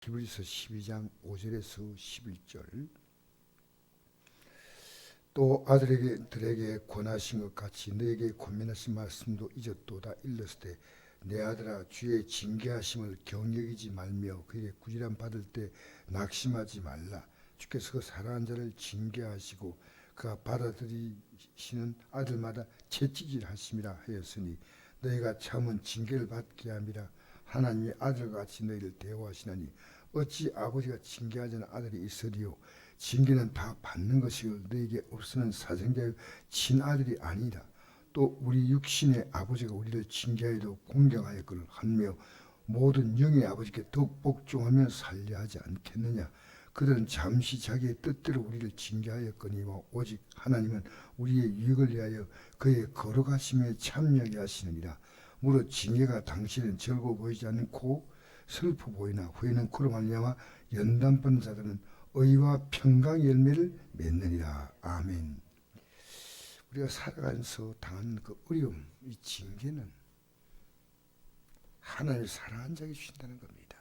히브리서 12장 5절에서 11절. 또 아들에게 권하신 것 같이 너에게 권면하신 말씀도 잊었도다. 일렀을 때 내 아들아 주의 징계하심을 경여기지 말며 그에게 꾸지람 받을 때 낙심하지 말라. 주께서 그 사랑하는 자를 징계하시고 그가 받아들이시는 아들마다 채찍질하심이라 하였으니 너희가 참은 징계를 받게 함이라. 하나님의 아들과 같이 너희를 대우하시나니 어찌 아버지가 징계하지 않은 아들이 있으리요. 징계는 다 받는 것이요 너희에게 없으면 사생자의 친아들이 아니라. 또 우리 육신의 아버지가 우리를 징계하여도 공경하였거늘 하며 모든 영의 아버지께 더욱 복종하며 살려하지 않겠느냐. 그들은 잠시 자기의 뜻대로 우리를 징계하였거니와 오직 하나님은 우리의 유익을 위하여 그의 거룩하심에 참여하게 하시느니라. 무릇 징계가 당신은 즐거워 보이지 않고 슬퍼 보이나 후에는 그로 말미암아 연단받는 자들은 의와 평강의 열매를 맺느니라. 아멘. 우리가 살아가면서 당하는 그 어려움, 이 징계는 하나님을 사랑하는 자에게 주신다는 겁니다.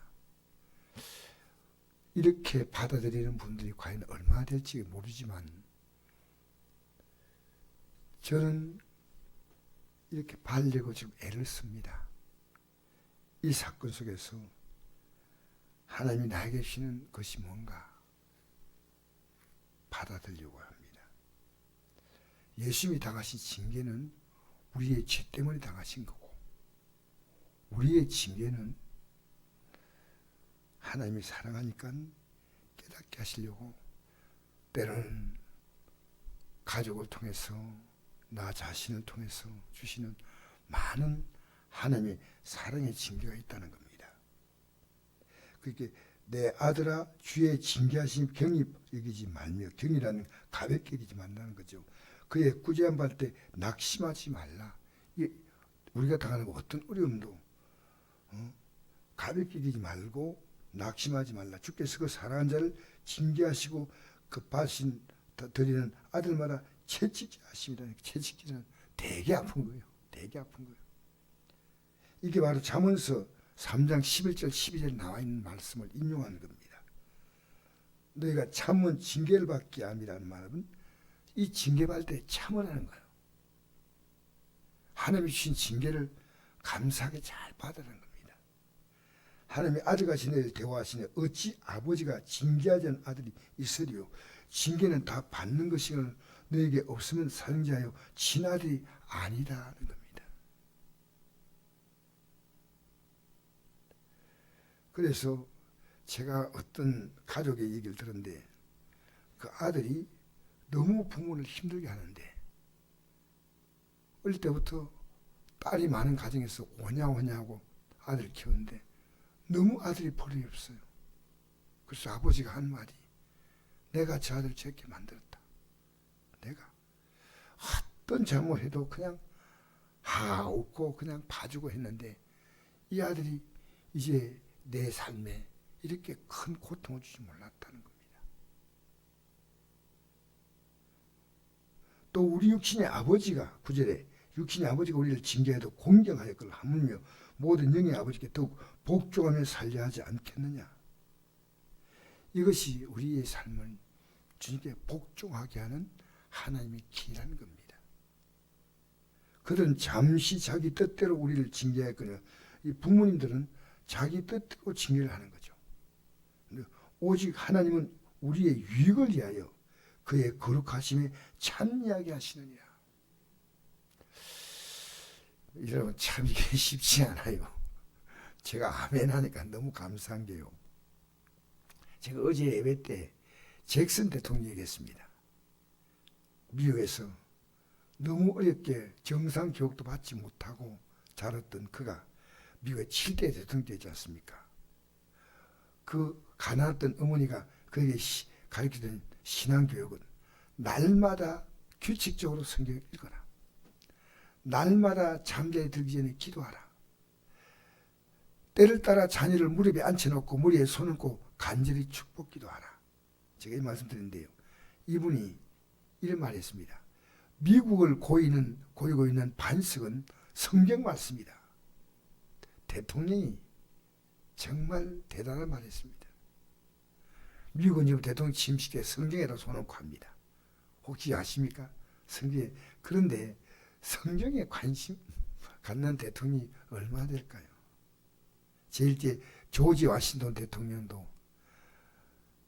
이렇게 받아들이는 분들이 과연 얼마나 될지 모르지만 저는 이렇게 받으려고 지금 애를 씁니다. 이 사건 속에서 하나님이 나에게 주시는 것이 뭔가 받아들이려고 합니다. 예수님이 당하신 징계는 우리의 죄 때문에 당하신 거고, 우리의 징계는 하나님이 사랑하니까 깨닫게 하시려고 때로는 가족을 통해서 나 자신을 통해서 주시는 많은 하나님의 사랑의 징계가 있다는 겁니다. 그렇게 내 아들아 주의 징계하심 경히 여기지 말며, 경이라는 가볍게 여기지 말라는 거죠. 그의 꾸지람 받을 때 낙심하지 말라. 우리가 당하는 어떤 어려움도 가볍게 여기지 말고 낙심하지 말라. 주께서 그 사랑하는 자를 징계하시고 그 받으신 드리는 아들마다 채찍질하십니다. 채찍질은 되게 아픈 거예요. 되게 아픈 거예요. 이게 바로 잠언서 3장 11절 12절에 나와 있는 말씀을 인용하는 겁니다. 너희가 참은 징계를 받게 함이라는 말은 이 징계받을 때 참으라는 거예요. 하나님이 주신 징계를 감사하게 잘 받으라는 겁니다. 하나님의 아들같이 너희를 대우하시니 어찌 아버지가 징계하지 않은 아들이 있으리요. 징계는 다 받는 것이거늘 너에게 없으면 사형자여 친아들이 아니라는 겁니다. 그래서 제가 어떤 가족의 얘기를 들었는데 그 아들이 너무 부모를 힘들게 하는데 어릴 때부터 딸이 많은 가정에서 오냐오냐하고 아들을 키우는데 너무 아들이 버릇이 없어요. 그래서 아버지가 한 말이 내가 저 아들 저렇게 만들었다. 내가 어떤 잘못해도 그냥 웃고 그냥 봐주고 했는데 이 아들이 이제 내 삶에 이렇게 큰 고통을 주지 몰랐다는 겁니다. 또 우리 육신의 아버지가 9절에 육신의 아버지가 우리를 징계해도 공경하였거늘 하물며 모든 영의 아버지께 더욱 복종하며 살려 하지 않겠느냐. 이것이 우리의 삶을 주님께 복종하게 하는 하나님의 길이라는 겁니다. 그들은 잠시 자기 뜻대로 우리를 징계했거든요. 이 부모님들은 자기 뜻대로 징계를 하는 거죠. 오직 하나님은 우리의 유익을 위하여 그의 거룩하심에 참여하게 하시느니라. 여러분 참 이게 쉽지 않아요. 제가 아멘 하니까 너무 감사한 게요. 제가 어제 예배 때 잭슨 대통령 얘기했습니다. 미국에서 너무 어렵게 정상 교육도 받지 못하고 자랐던 그가 미국의 7대 대통령이 되지 않습니까? 그 가난했던 어머니가 그에게 가르치던 신앙교육은 날마다 규칙적으로 성경을 읽어라. 날마다 잠자리 들기 전에 기도하라. 때를 따라 자녀를 무릎에 앉혀놓고 머리에 손을 얹고 간절히 축복 기도하라. 제가 이 말씀 드리는데요. 이분이 이런 말을 했습니다. 미국을 고이고 있는 반석은 성경 말씀이다. 대통령이 정말 대단한 말을 했습니다. 미국은 지금 대통령 취임식에 성경에다 손놓고 합니다. 혹시 아십니까? 성경에. 그런데 성경에 관심 갖는 대통령이 얼마나 될까요? 제일제 조지 워싱턴 대통령도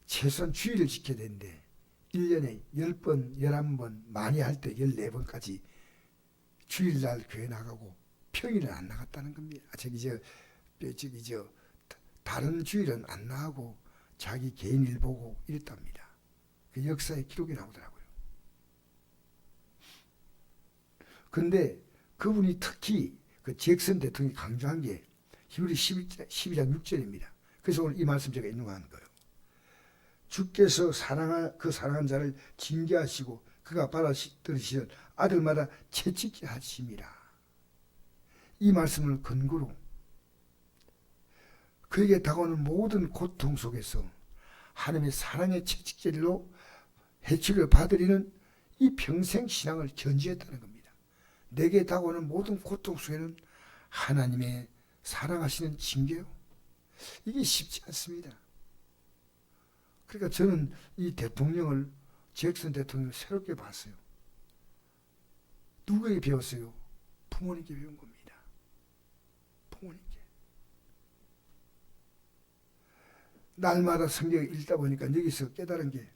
최소한 주일을 지켜야 되는데 1년에 10번, 11번, 많이 할 때 14번까지 주일날 교회 나가고 평일은 안 나갔다는 겁니다. 다른 주일은 안 나가고 자기 개인 일 보고 이랬답니다. 그 역사의 기록이 나오더라고요. 근데 그분이 특히 그 잭슨 대통령이 강조한 게 히브리 12장 6절입니다. 그래서 오늘 이 말씀 제가 인용한 거예요. 주께서 사랑한 자를 징계하시고 그가 받아들이시는 아들마다 채찍질 하심이라. 이 말씀을 근거로 그에게 다가오는 모든 고통 속에서 하나님의 사랑의 채찍질로 해치를 받으리는 이 평생 신앙을 견지했다는 겁니다. 내게 다가오는 모든 고통 속에는 하나님의 사랑하시는 징계요. 이게 쉽지 않습니다. 그러니까 저는 이 대통령을 잭슨 대통령을 새롭게 봤어요. 누구에게 배웠어요? 부모님께 배운 겁니다. 부모님께. 날마다 성경을 읽다 보니까 여기서 깨달은 게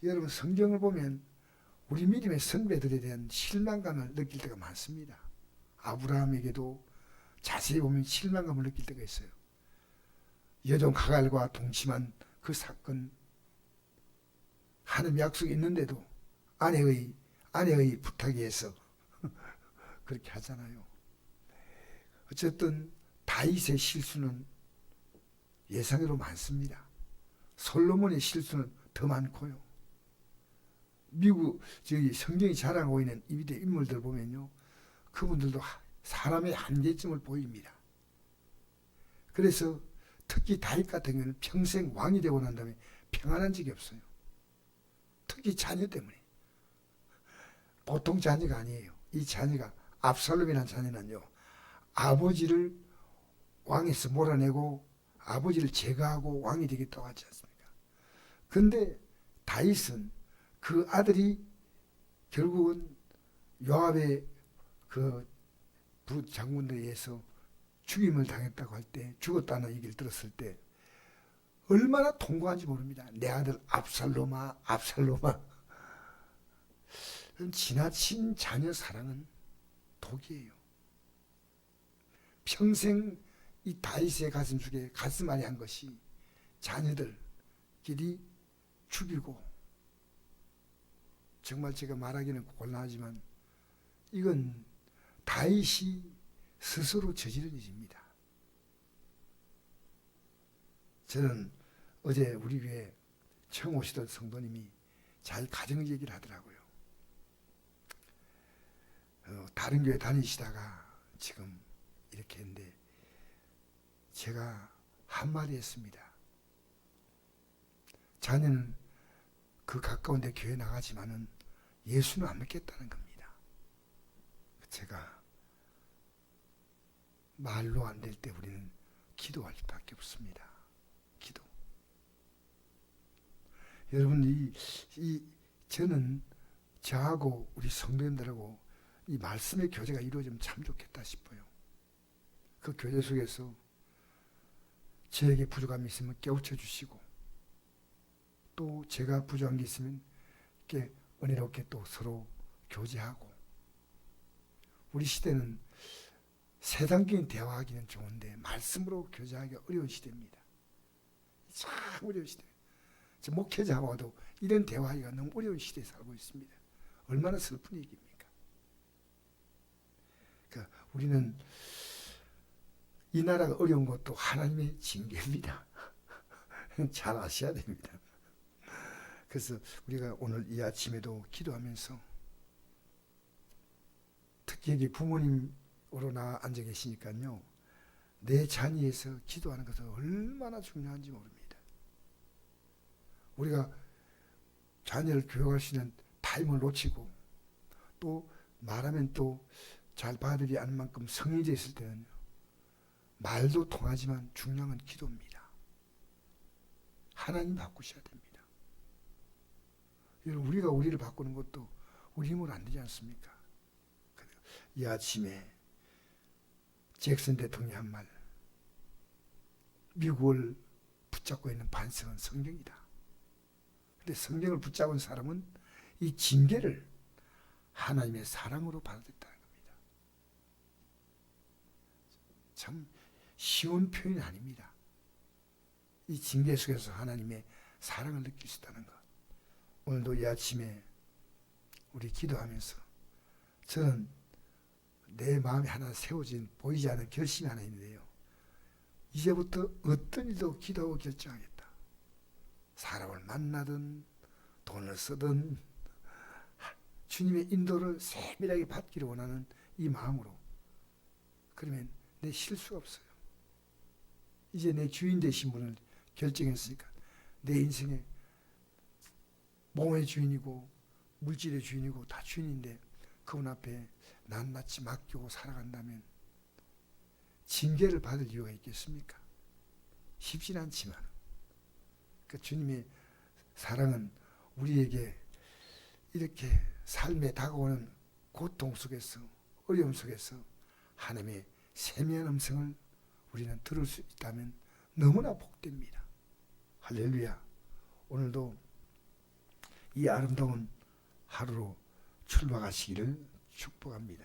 여러분 성경을 보면 우리 믿음의 선배들에 대한 실망감을 느낄 때가 많습니다. 아브라함에게도 자세히 보면 실망감을 느낄 때가 있어요. 여종 하갈과 동침한 그 사건, 하나님 약속이 있는데도 아내의 부탁에 의해서 그렇게 하잖아요. 어쨌든 다윗의 실수는 예상외로 많습니다. 솔로몬의 실수는 더 많고요. 미국 성경이 자랑하고 있는 이 밑에 인물들 보면요, 그분들도 사람의 한계점을 보입니다. 그래서 특히 다윗 같은 경우는 평생 왕이 되고 난 다음에 평안한 적이 없어요. 특히 자녀 때문에. 보통 자녀가 아니에요. 이 자녀가 압살롬이라는 자녀는요, 아버지를 왕에서 몰아내고 아버지를 제거하고 왕이 되겠다고 하지 않습니까? 근데 다윗은 그 아들이 결국은 요압의 그 부장군들에 의해서 죽임을 당했다고 할 때, 죽었다는 얘기를 들었을 때 얼마나 통곡한지 모릅니다. 내 아들 압살롬아, 압살롬아. 지나친 자녀 사랑은 독이에요. 평생 이 다윗의 가슴 속에 가슴 안에 한 것이 자녀들끼리 죽이고, 정말 제가 말하기는 곤란하지만 이건 다윗이 스스로 저지른 일입니다. 저는 어제 우리 교회 처음 오시던 성도님이 잘 가정 얘기를 하더라고요. 다른 교회 다니시다가 지금 이렇게 했는데 제가 한마디 했습니다. 자녀는 그 가까운 데 교회 나가지만은 예수는 안 믿겠다는 겁니다. 제가 말로 안 될 때 우리는 기도할 수밖에 없습니다. 기도. 여러분, 저는 저하고 우리 성도님들하고 이 말씀의 교제가 이루어지면 참 좋겠다 싶어요. 그 교제 속에서 저에게 부족함이 있으면 깨우쳐 주시고, 또 제가 부족한 게 있으면 이렇게 은혜롭게 또 서로 교제하고. 우리 시대는 세상적인 대화하기는 좋은데 말씀으로 교제하기가 어려운 시대입니다. 참 어려운 시대. 저 목회자와도 이런 대화하기가 너무 어려운 시대에 살고 있습니다. 얼마나 슬픈 얘기입니까? 그러니까 우리는 이 나라가 어려운 것도 하나님의 징계입니다. 잘 아셔야 됩니다. 그래서 우리가 오늘 이 아침에도 기도하면서, 특히 여기 부모님으로 나 앉아 계시니까요, 내 자녀에서 기도하는 것은 얼마나 중요한지 모릅니다. 우리가 자녀를 교육할 수 있는 타임을 놓치고, 또 말하면 또 잘 받아들이지 않을 만큼 성인이 있을 때는 말도 통하지만 중요한 건 기도입니다. 하나님 바꾸셔야 됩니다. 여러분, 우리가 우리를 바꾸는 것도 우리 힘으로 안 되지 않습니까? 이 아침에 잭슨 대통령이 한 말, 미국을 붙잡고 있는 반석은 성경이다. 근데 성경을 붙잡은 사람은 이 징계를 하나님의 사랑으로 받아들였다는 겁니다. 참 쉬운 표현이 아닙니다. 이 징계 속에서 하나님의 사랑을 느낄 수 있다는 것. 오늘도 이 아침에 우리 기도하면서 저는 내 마음에 하나 세워진 보이지 않는 결심이 하나 있는데요. 이제부터 어떤 일도 기도하고 결정하겠다. 사람을 만나든 돈을 쓰든 주님의 인도를 세밀하게 받기를 원하는 이 마음으로. 그러면 내 실수가 없어요. 이제 내 주인 되신 분을 결정했으니까 내 인생의 몸의 주인이고 물질의 주인이고 다 주인인데 그분 앞에 낱낱이 맡기고 살아간다면 징계를 받을 이유가 있겠습니까? 쉽진 않지만 그 주님의 사랑은 우리에게 이렇게 삶에 다가오는 고통 속에서 어려움 속에서 하나님의 세미한 음성을 우리는 들을 수 있다면 너무나 복됩니다. 할렐루야. 오늘도 이 아름다운 하루로 출발하시기를 축복합니다.